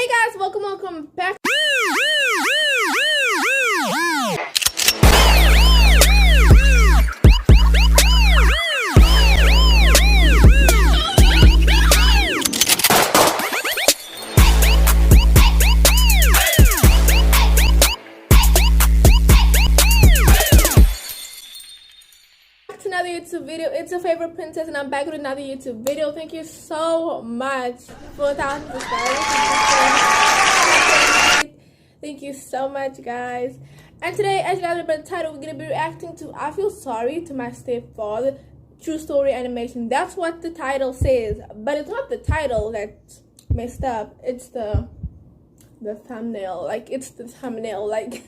Hey guys, welcome back. To another YouTube video. It's your favorite princess, and I'm back with another YouTube video. Thank you so much for 1,000 subscribers. Thank you so much, guys. And today, as you guys read by the title, we're gonna be reacting to "I Feel Sorry to My Stepfather" True Story Animation. That's what the title says, but it's not the title that's messed up. It's the thumbnail. Like, it's the thumbnail. Like,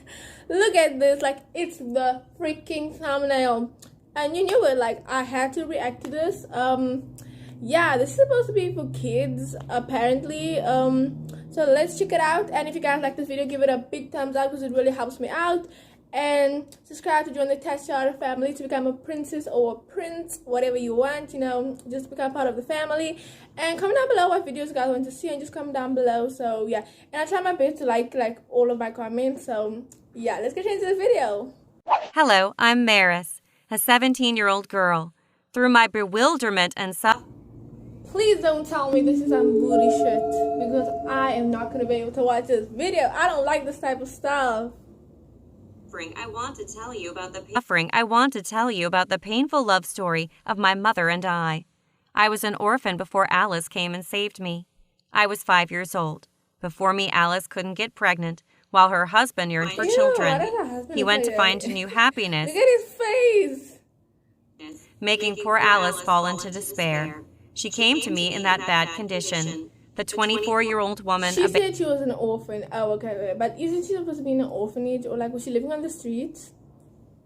look at this. Like, it's the freaking thumbnail. And you knew it. Like, I had to react to this. Yeah, this is supposed to be for kids, apparently. So let's check it out. And if you guys like this video, give it a big thumbs up because it really helps me out. And subscribe to join the Tasha family to become a princess or a prince, whatever you want, you know, just become part of the family. And comment down below what videos you guys want to see, and just comment down below. So yeah, and I try my best to like all of my comments. So yeah, let's get into the video. Hello, I'm Maris, a 17-year-old girl. Through my bewilderment and Please don't tell me this is some booty shit, because I am not going to be able to watch this video. I don't like this type of stuff. I want to tell you about the painful love story of my mother and I. I was an orphan before Alice came and saved me. I was 5 years old. Before me, Alice couldn't get pregnant, while her husband yearned for children. He went to find new happiness. Look at his face. Making poor Alice fall into despair. She came to me in that bad condition. The 24-year-old woman... She said she was an orphan. Oh, okay. But isn't she supposed to be in an orphanage? Or, like, was she living on the streets?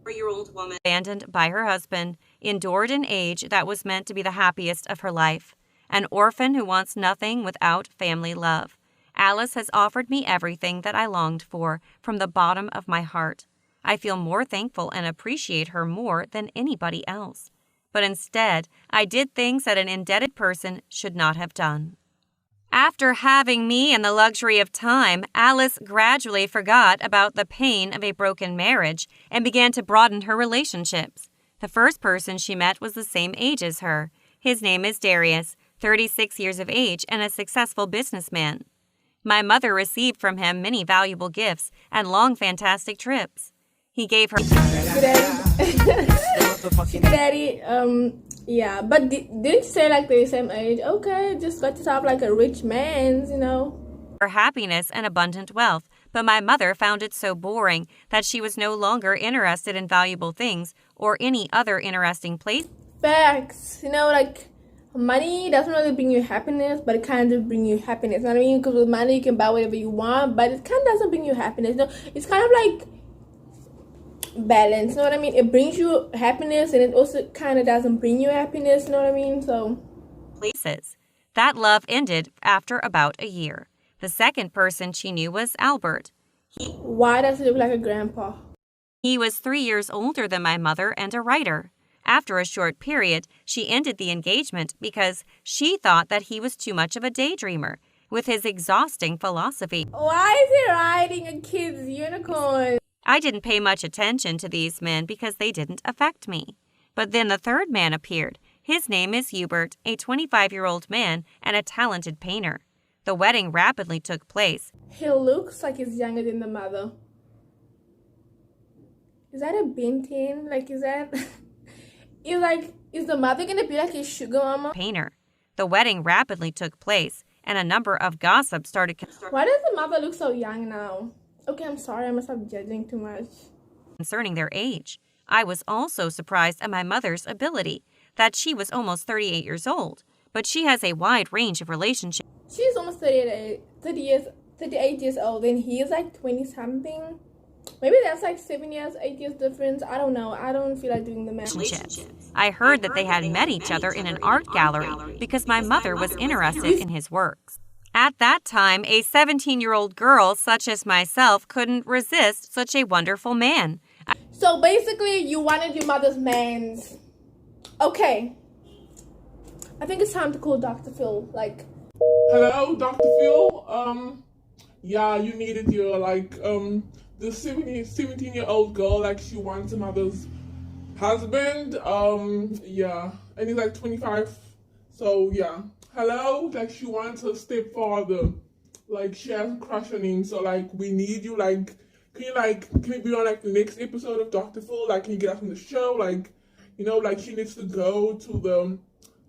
24-year-old woman, abandoned by her husband, endured an age that was meant to be the happiest of her life. An orphan who wants nothing without family love. Alice has offered me everything that I longed for from the bottom of my heart. I feel more thankful and appreciate her more than anybody else. But instead, I did things that an indebted person should not have done. After having me and the luxury of time, Alice gradually forgot about the pain of a broken marriage and began to broaden her relationships. The first person she met was the same age as her. His name is Darius, 36 years of age and a successful businessman. My mother received from him many valuable gifts and long fantastic trips. He gave her... Daddy, yeah, but didn't you say like they're the same age? Okay, just let us have like a rich man's, you know. Her happiness and abundant wealth, but my mother found it so boring that she was no longer interested in valuable things or any other interesting place. Facts, you know, like money doesn't really bring you happiness, but it kind of bring you happiness. You know what I mean? Because with money you can buy whatever you want, but it kind of doesn't bring you happiness. You know, it's kind of like balance, you know what I mean? It brings you happiness, and it also kind of doesn't bring you happiness, you know what I mean? So places. That love ended after about a year. The second person she knew was Albert. Why does he look like a grandpa? He was 3 years older than my mother and a writer. After a short period, she ended the engagement because she thought that he was too much of a daydreamer with his exhausting philosophy. Why is he riding a kid's unicorn? I didn't pay much attention to these men because they didn't affect me. But then the third man appeared. His name is Hubert, a 25-year-old man and a talented painter. The wedding rapidly took place. He looks like he's younger than the mother. Is that a Ben 10? Like, is that... is the mother gonna be like his sugar mama? Painter. The wedding rapidly took place, and a number of gossips started... Why does the mother look so young now? Okay, I'm sorry, I must stop judging too much. Concerning their age. I was also surprised at my mother's ability, that she was almost 38 years old, but she has a wide range of relationships. She's almost 38 years old, and he is like 20-something. Maybe that's like 7 years, 8 years difference. I don't know. I don't feel like doing the math. I heard that they had met each other in an art gallery because my mother was interested in his works. At that time, a 17-year-old girl such as myself couldn't resist such a wonderful man. So basically, you wanted your mother's mans. Okay. I think it's time to call Dr. Phil. Like, hello, Dr. Phil. yeah, you needed your, like, the 17-year-old girl, like, she wants another's husband, yeah, and he's like 25, so yeah, hello, like, she wants her stepfather, like, she has a crush on him, so, like, we need you, like, can you be on, like, the next episode of Dr. Phil, like, can you get up from the show, like, you know, like, she needs to go to the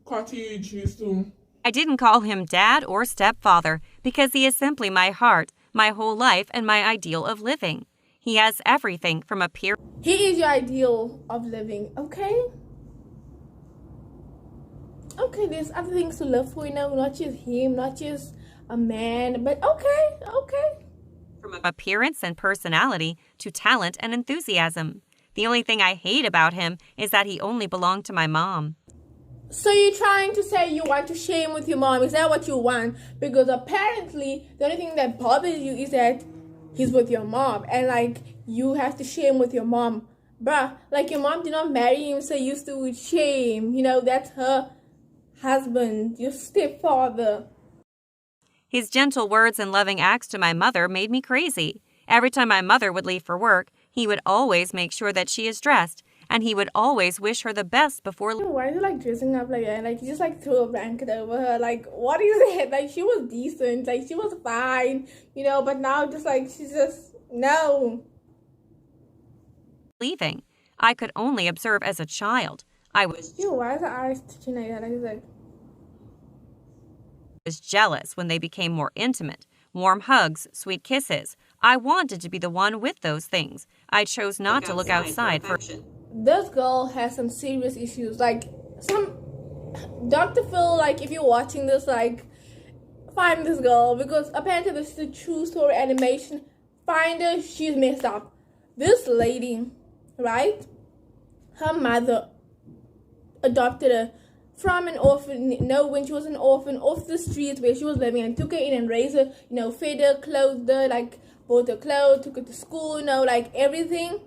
cottage, she needs to... I didn't call him dad or stepfather because he is simply my heart, my whole life, and my ideal of living. He has everything from appearance. He is your ideal of living, okay? Okay, there's other things to live for, you know, not just him, not just a man, but okay. From appearance and personality to talent and enthusiasm. The only thing I hate about him is that he only belonged to my mom. So you're trying to say you want to share him with your mom? Is that what you want? Because apparently the only thing that bothers you is that he's with your mom, and like you have to share him with your mom. Bruh, like your mom did not marry him, so you still would share him. You know, that's her husband, your stepfather. His gentle words and loving acts to my mother made me crazy. Every time my mother would leave for work, he would always make sure that she is dressed, and he would always wish her the best before... Why is he like dressing up like that? Like, he just like threw a blanket over her. Like, what is it? Like, she was decent. Like, she was fine, you know, but now just like, she's just, no. Leaving. I could only observe as a child. I was... Why is her eyes touching like that? Like, he's like... was jealous when they became more intimate. Warm hugs, sweet kisses. I wanted to be the one with those things. I chose not to look outside for... This girl has some serious issues. Like, Dr. Phil, like, if you're watching this, like, find this girl, because apparently this is a true story animation. Find her, she's messed up. This lady, right? Her mother adopted her from an orphan, when she was an orphan, off the streets where she was living, and took her in and raised her, you know, fed her, clothed her, like, bought her clothes, took her to school, you know, like, everything.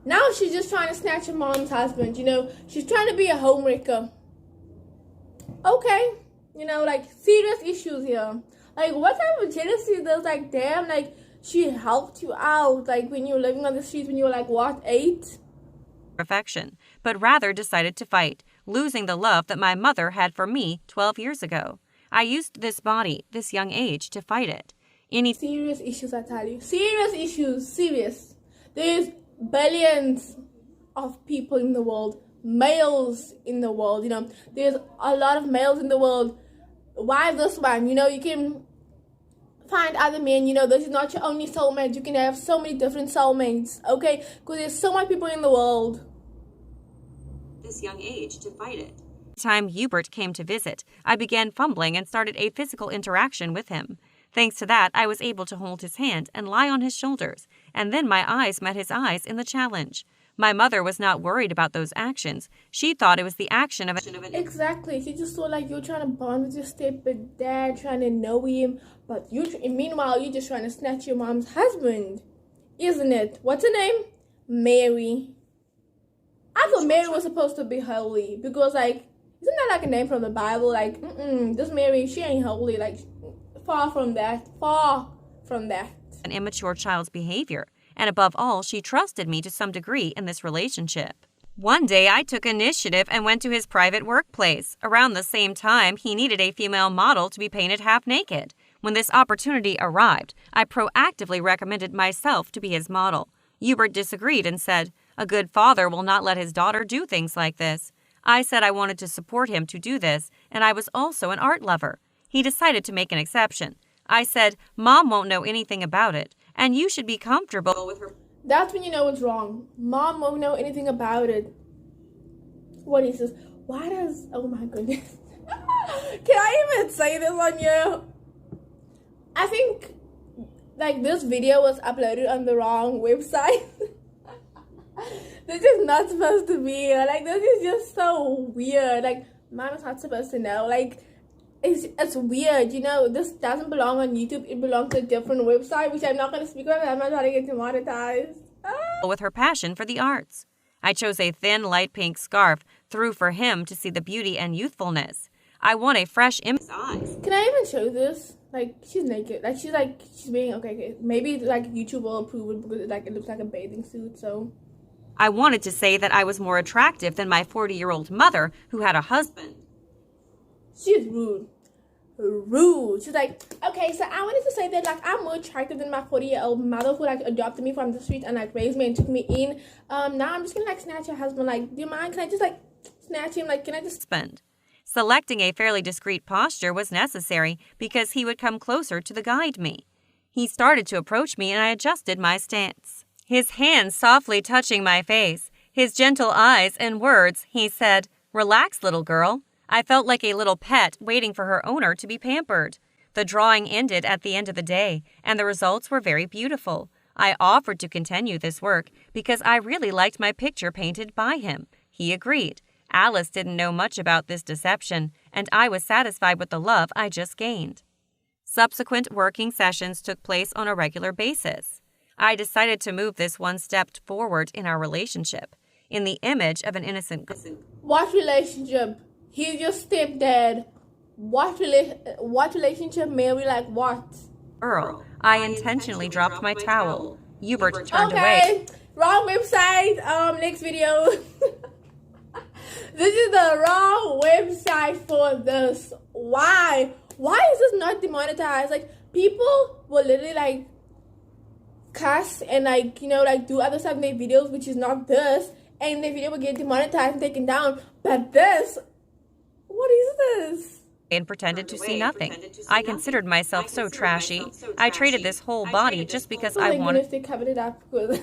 Now she's just trying to snatch her mom's husband, you know. She's trying to be a homewrecker. Okay. You know, like, serious issues here. Like, what type of jealousy is this? Like, damn, like, she helped you out, like, when you were living on the streets when you were, like, what, 8? Perfection, but rather decided to fight, losing the love that my mother had for me 12 years ago. I used this body, this young age, to fight it. Serious issues, I tell you. Serious issues. Serious. There's billions of people in the world, males in the world, you know, there's a lot of males in the world. Why this one? You know, you can find other men, you know, this is not your only soulmate. You can have so many different soulmates, okay? Because there's so many people in the world. This young age to fight it. The time Hubert came to visit, I began fumbling and started a physical interaction with him. Thanks to that, I was able to hold his hand and lie on his shoulders, and then my eyes met his eyes in the challenge. My mother was not worried about those actions. She thought it was the action of an... Exactly. She just saw like you're trying to bond with your stepdad, trying to know him, but meanwhile, you're just trying to snatch your mom's husband. Isn't it? What's her name? Mary. I thought Mary was supposed to be holy, because like, isn't that like a name from the Bible? Like, this Mary, she ain't holy, like... Far from that. An immature child's behavior. And above all, she trusted me to some degree in this relationship. One day, I took initiative and went to his private workplace. Around the same time, he needed a female model to be painted half naked. When this opportunity arrived, I proactively recommended myself to be his model. Hubert disagreed and said, "A good father will not let his daughter do things like this." I said I wanted to support him to do this, and I was also an art lover. He decided to make an exception. I said, "Mom won't know anything about it, and you should be comfortable with her." That's when you know it's wrong. Mom won't know anything about it. What he says, why does... Oh my goodness. Can I even say this on you? I think, like, this video was uploaded on the wrong website. This is not supposed to be here. Like, this is just so weird. Like, Mom is not supposed to know. Like... It's weird, you know, this doesn't belong on YouTube, it belongs to a different website, which I'm not going to speak about, I'm not trying to get demonetized. With her passion for the arts. I chose a thin light pink scarf through for him to see the beauty and youthfulness. I want a fresh image. Can I even show this? Like, she's naked. Like, she's being, okay, maybe, like, YouTube will approve it because, like, it looks like a bathing suit, so. I wanted to say that I was more attractive than my 40-year-old mother who had a husband. She's rude. Rude. She's like, okay, so I wanted to say that, like, I'm more attractive than my 40-year-old mother who, like, adopted me from the street and, like, raised me and took me in. Now I'm just gonna, like, snatch your husband. Like, do you mind? Can I just, like, snatch him? Like, can I just... Spend. Selecting a fairly discreet posture was necessary because he would come closer to the guide me. He started to approach me and I adjusted my stance. His hands softly touching my face, his gentle eyes and words, he said, "Relax, little girl." I felt like a little pet waiting for her owner to be pampered. The drawing ended at the end of the day, and the results were very beautiful. I offered to continue this work because I really liked my picture painted by him. He agreed. Alice didn't know much about this deception, and I was satisfied with the love I just gained. Subsequent working sessions took place on a regular basis. I decided to move this one step forward in our relationship, in the image of an innocent girl. What relationship? He's your stepdad. What relationship, Mary? Like, what? Earl, I intentionally dropped my towel. Hubert turned Okay, away. wrong website. Next video. This is the wrong website for this. Why? Why is this not demonetized? Like, people will literally, like, cuss and, like, you know, like, do other stuff in their videos, which is not this, and their video will get demonetized and taken down. But this, what is this? And pretended to see nothing. I considered myself so trashy. I traded this whole body just because I wanted They covered it up because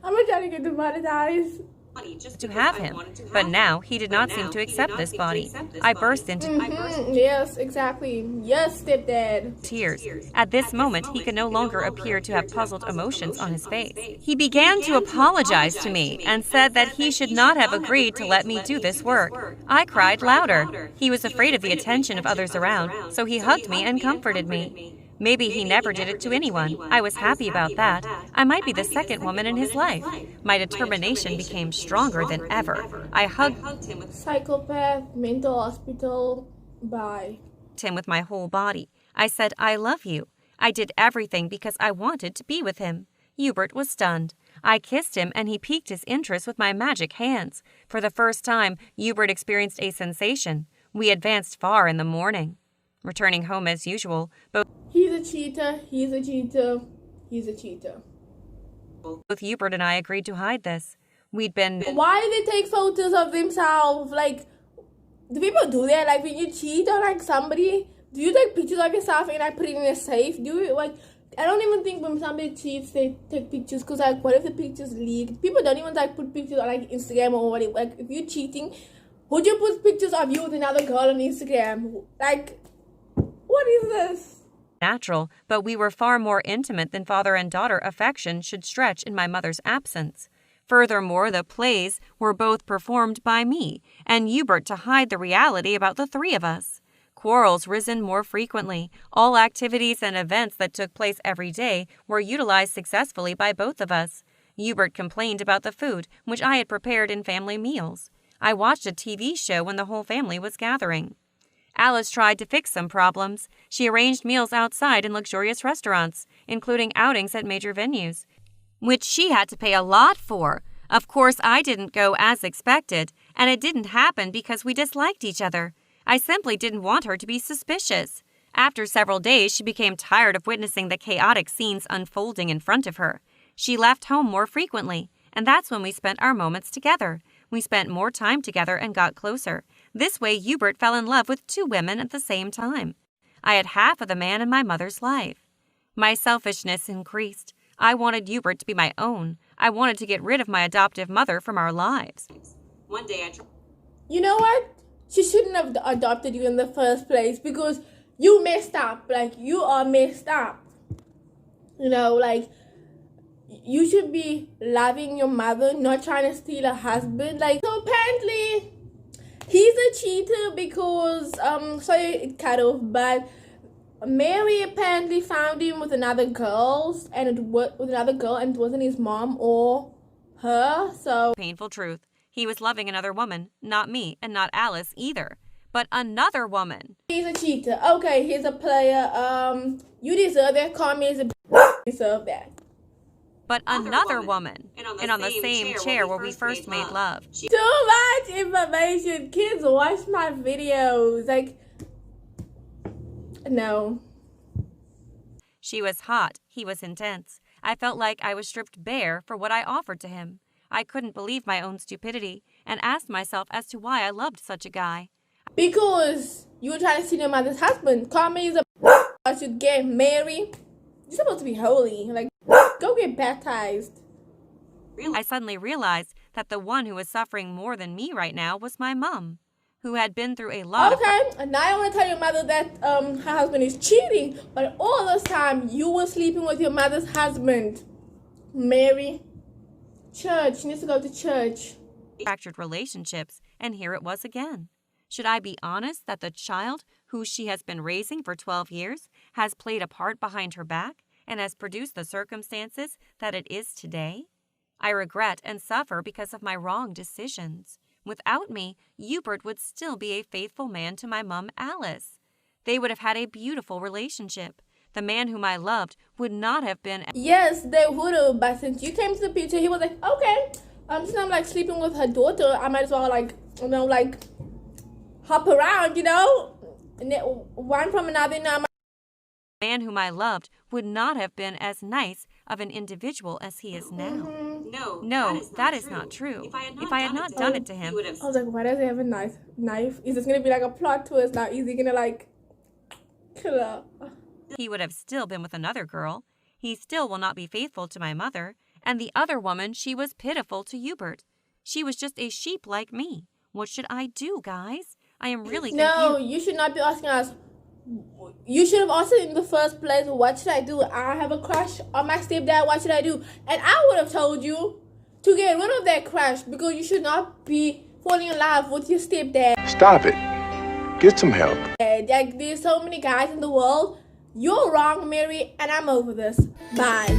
I'm not trying to get demonetized. To have him, but now he did not seem to accept this body. I burst into Yes, exactly. Yes, stepdad. tears. At this moment, he could no longer appear to have puzzled emotions on his face. He began to apologize to me and said that he should not have agreed to let me do this work. I cried louder. He was afraid of the attention of others around, so he hugged me and comforted me. Maybe he never did it to anyone. I was happy about that. I might be the second woman in his life. My determination became stronger than ever. I hugged him Psychopath, mental hospital, bye. with my whole body. I said, "I love you." I did everything because I wanted to be with him. Hubert was stunned. I kissed him and he piqued his interest with my magic hands. For the first time, Hubert experienced a sensation. We advanced far in the morning. Returning home as usual, both He's a cheater, he's a cheater, he's a cheater. Both Hubert and I agreed to hide this. We'd been... Why do they take photos of themselves? Like, do people do that? Like, when you cheat on, like, somebody, do you take pictures of yourself and, like, put it in a safe? Do you, like, I don't even think when somebody cheats, they take pictures. Because, like, what if the pictures leak? People don't even, like, put pictures on, like, Instagram or whatever. Like, if you're cheating, would you put pictures of you with another girl on Instagram? Like... What is this? Natural, but we were far more intimate than father and daughter affection should stretch in my mother's absence. Furthermore, the plays were both performed by me and Hubert to hide the reality about the three of us. Quarrels risen more frequently. All activities and events that took place every day were utilized successfully by both of us. Hubert complained about the food, which I had prepared in family meals. I watched a TV show when the whole family was gathering. Alice tried to fix some problems. She arranged meals outside in luxurious restaurants, including outings at major venues, which she had to pay a lot for. Of course, I didn't go as expected, and it didn't happen because we disliked each other. I simply didn't want her to be suspicious. After several days, she became tired of witnessing the chaotic scenes unfolding in front of her. She left home more frequently, and that's when we spent our moments together. We spent more time together and got closer. This way, Hubert fell in love with two women at the same time. I had half of the man in my mother's life. My selfishness increased. I wanted Hubert to be my own. I wanted to get rid of my adoptive mother from our lives. One day You know what? She shouldn't have adopted you in the first place because you messed up. Like, you are messed up. You know, like, you should be loving your mother, not trying to steal a husband. Like, so apparently... He's a cheater because, sorry it cut off, but Mary apparently found him with another girl, and it wasn't his mom or her, so... Painful truth. He was loving another woman, not me, and not Alice either. But another woman. He's a cheater. Okay, he's a player. You deserve that. Call me as a deserve that. But another woman. And on the same chair where we first made love. Too much information. Kids watch my videos. Like, no. She was hot. He was intense. I felt like I was stripped bare for what I offered to him. I couldn't believe my own stupidity and asked myself as to why I loved such a guy. Because you were trying to see your mother's husband. Call me as a I should get married. You're supposed to be holy. Like, go get baptized. I suddenly realized that the one who was suffering more than me right now was my mom, who had been through a lot Okay, and now I want to tell your mother that her husband is cheating. But all this time, you were sleeping with your mother's husband. Mary, church. She needs to go to church. fractured relationships, and here it was again. Should I be honest that the child who she has been raising for 12 years has played a part behind her back and has produced the circumstances that it is today? I regret and suffer because of my wrong decisions. Without me, Hubert would still be a faithful man to my mom, Alice. They would have had a beautiful relationship. The man whom I loved would not have been... Yes, they would have, but since you came to the picture, he was like, okay, since I'm like sleeping with her daughter, I might as well like, hop around, and one from another. The man whom I loved would not have been as nice of an individual as he is now. No, that is not true. If I had not done it to him, I was like, why does he have a knife? Is this gonna be like a plot twist now? Is he gonna like kill her? he would have still been with another girl. He still will not be faithful to my mother. And the other woman, she was pitiful to Hubert. She was just a sheep like me. What should I do, guys? I am really confused. No, you should not be asking us. You should have asked in the first place, what should I do? I have a crush on my stepdad. What should I do? And I would have told you to get rid of that crush because you should not be falling in love with your stepdad. Stop it. Get some help. Like, there's so many guys in the world. You're wrong, Mary, and I'm over this. Bye.